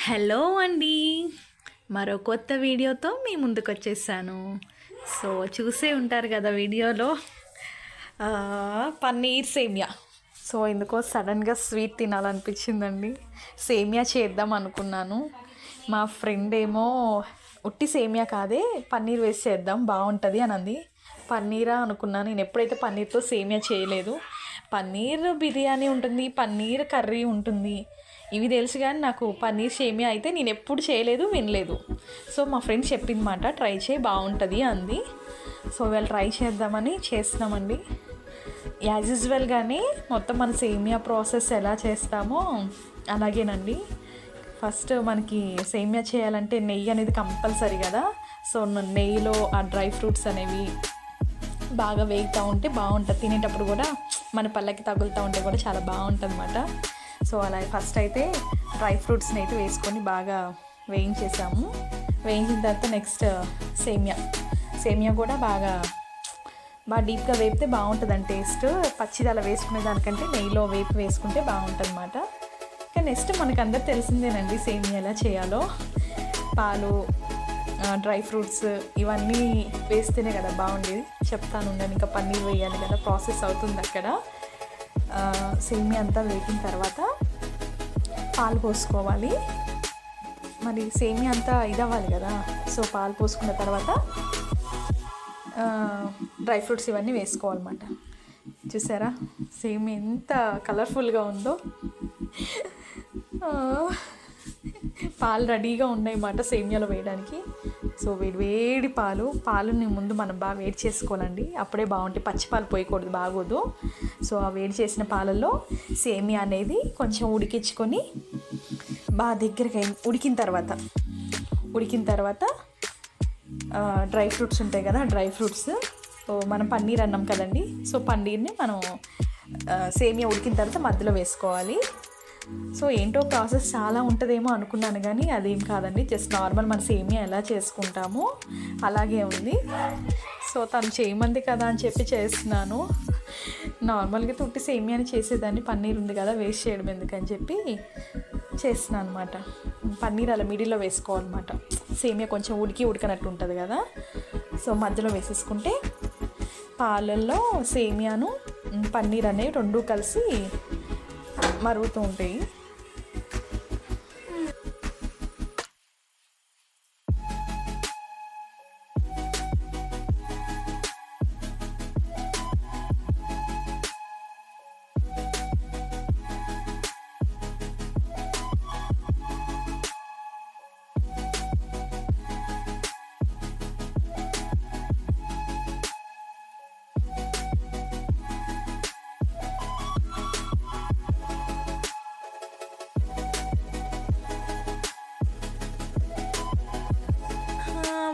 Hello అండి, మరో కొత్త వీడియోతో మీ ముందుకు వచ్చేసాను. సో చూసే ఉంటారు కదా వీడియోలో పన్నీర్ సేమియా. సో ఎందుకో సడన్గా స్వీట్ తినాలనిపించిందండి. సేమియా చేద్దాం అనుకున్నాను. మా ఫ్రెండ్ ఏమో ఉట్టి సేమియా కాదే పన్నీర్ వేసి చేద్దాం బాగుంటుంది అని అంది. పన్నీరా అనుకున్నాను. నేను ఎప్పుడైతే పన్నీర్తో సేమియా చేయలేదు. పన్నీర్ బిర్యానీ ఉంటుంది, పన్నీర్ కర్రీ ఉంటుంది, ఇవి తెలుసు. కానీ నాకు పన్నీర్ సేమియా అయితే నేను ఎప్పుడు చేయలేదు, వినలేదు. సో మా ఫ్రెండ్స్ చెప్పిందన్నమాట, ట్రై చేయి బాగుంటుంది అంది. సో ఇవాళ ట్రై చేద్దామని చేస్తున్నామండి. యాజ్ యూజువల్గానే మొత్తం మన సేమియా ప్రాసెస్ ఎలా చేస్తామో అలాగేనండి. ఫస్ట్ మనకి సేమియా చేయాలంటే నెయ్యి అనేది కంపల్సరీ కదా. సో నెయ్యిలో ఆ డ్రై ఫ్రూట్స్ అనేవి బాగా వేగుతూ ఉంటే బాగుంటుంది. తినేటప్పుడు కూడా మన పళ్ళకి తగులుతూ ఉంటే కూడా చాలా బాగుంటుంది అన్నమాట. సో అలా ఫస్ట్ అయితే డ్రై ఫ్రూట్స్ని అయితే వేసుకొని బాగా వేయించేసాము. వేయించిన తర్వాత నెక్స్ట్ సేమియా కూడా బాగా డీప్గా వేపితే బాగుంటుందండి టేస్ట్. పచ్చిది అలా వేసుకునే దానికంటే నెయ్యిలో వేపి వేసుకుంటే బాగుంటుంది అన్నమాట. ఇంకా నెక్స్ట్ మనకు అందరు తెలిసిందేనండి సేమియా ఎలా చేయాలో. పాలు, డ్రై ఫ్రూట్స్ ఇవన్నీ వేస్తేనే కదా బాగుండేది. చెప్తాను ఉండండి. ఇంకా పన్నీర్ వేయాలి కదా, ప్రాసెస్ అవుతుంది అక్కడ. సేమియా అంతా వేగిన తర్వాత పాలు పోసుకోవాలి. మరి సేమియా అంతా ఇదవ్వాలి కదా. సో పాలు పోసుకున్న తర్వాత డ్రై ఫ్రూట్స్ ఇవన్నీ వేసుకోవాలన్నమాట. చూసారా సేమియా ఎంత కలర్ఫుల్గా ఉందో. పాలు రెడీగా ఉన్నాయన్నమాట సేమియాలో వేయడానికి. సో వేడి పాలుని ముందు మనం బాగా వేడి చేసుకోవాలండి. అప్పుడే బాగుంటాయి. పచ్చిపాలు పోయకూడదు, బాగోదు. సో ఆ వేడి చేసిన పాలల్లో సేమియా అనేది కొంచెం ఉడికించుకొని బాగా దగ్గరగా ఉడికిన తర్వాత డ్రై ఫ్రూట్స్ ఉంటాయి కదా, డ్రై ఫ్రూట్స్ మనం పన్నీర్ అన్నాం కదండి. సో పన్నీర్ని మనం సేమియా ఉడికిన తర్వాత మధ్యలో వేసుకోవాలి. సో ఏంటో ప్రాసెస్ చాలా ఉంటుందేమో అనుకున్నాను, కానీ అదేం కాదండి. జస్ట్ నార్మల్ మన సేమియా ఎలా చేసుకుంటామో అలాగే ఉంది. సో తను చేయమంది కదా అని చెప్పి చేస్తున్నాను. నార్మల్గా తుట్టి సేమియాని చేసేదాన్ని, పన్నీర్ ఉంది కదా వేస్ట్ చేయడం ఎందుకని చెప్పి చేస్తున్నాను అనమాట. పన్నీర్ అలా మిడిల్లో వేసుకోవాలన్నమాట. సేమియా కొంచెం ఉడకనట్టు ఉంటుంది కదా. సో మధ్యలో వేసేసుకుంటే పాలల్లో సేమియాను పన్నీర్ అనేవి రెండు కలిసి మరుగుతూ ఉంటాయి.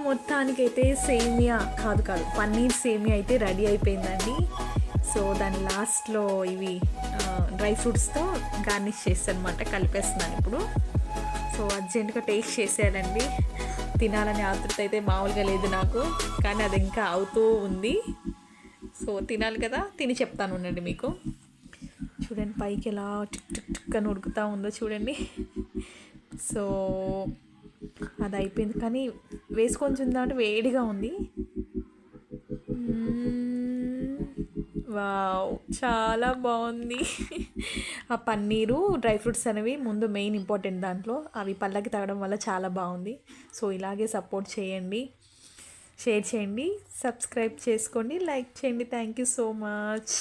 మొత్తానికైతే సేమియా కాదు పన్నీర్ సేమియా అయితే రెడీ అయిపోయిందండి. సో దాని లాస్ట్లో ఇవి డ్రై ఫ్రూట్స్తో గార్నిష్ చేస్తానమాట, కలిపేస్తున్నాను ఇప్పుడు. సో అర్జెంటుగా టేస్ట్ చేసేయాలండి. తినాలని ఆతృత అయితే మామూలుగా లేదు నాకు, కానీ అది ఇంకా అవుతూ ఉంది. సో తినాలి కదా, తిని చెప్తాను ఉండండి మీకు. చూడండి పైకి ఎలా టిక్ టిక్ టిక్ అని ఉడుకుతూ ఉందో చూడండి. సో అది అయిపోయింది, కానీ వేసుకొని చూద్దామంటే వేడిగా ఉంది. వావ్, చాలా బాగుంది. ఆ పన్నీరు, డ్రై ఫ్రూట్స్ అనేవి ముందు మెయిన్ ఇంపార్టెంట్ దాంట్లో. అవి పళ్ళకి తగ్గడం వల్ల చాలా బాగుంది. సో ఇలాగే సపోర్ట్ చేయండి, షేర్ చేయండి, సబ్స్క్రైబ్ చేసుకోండి, లైక్ చేయండి. Thank you so much.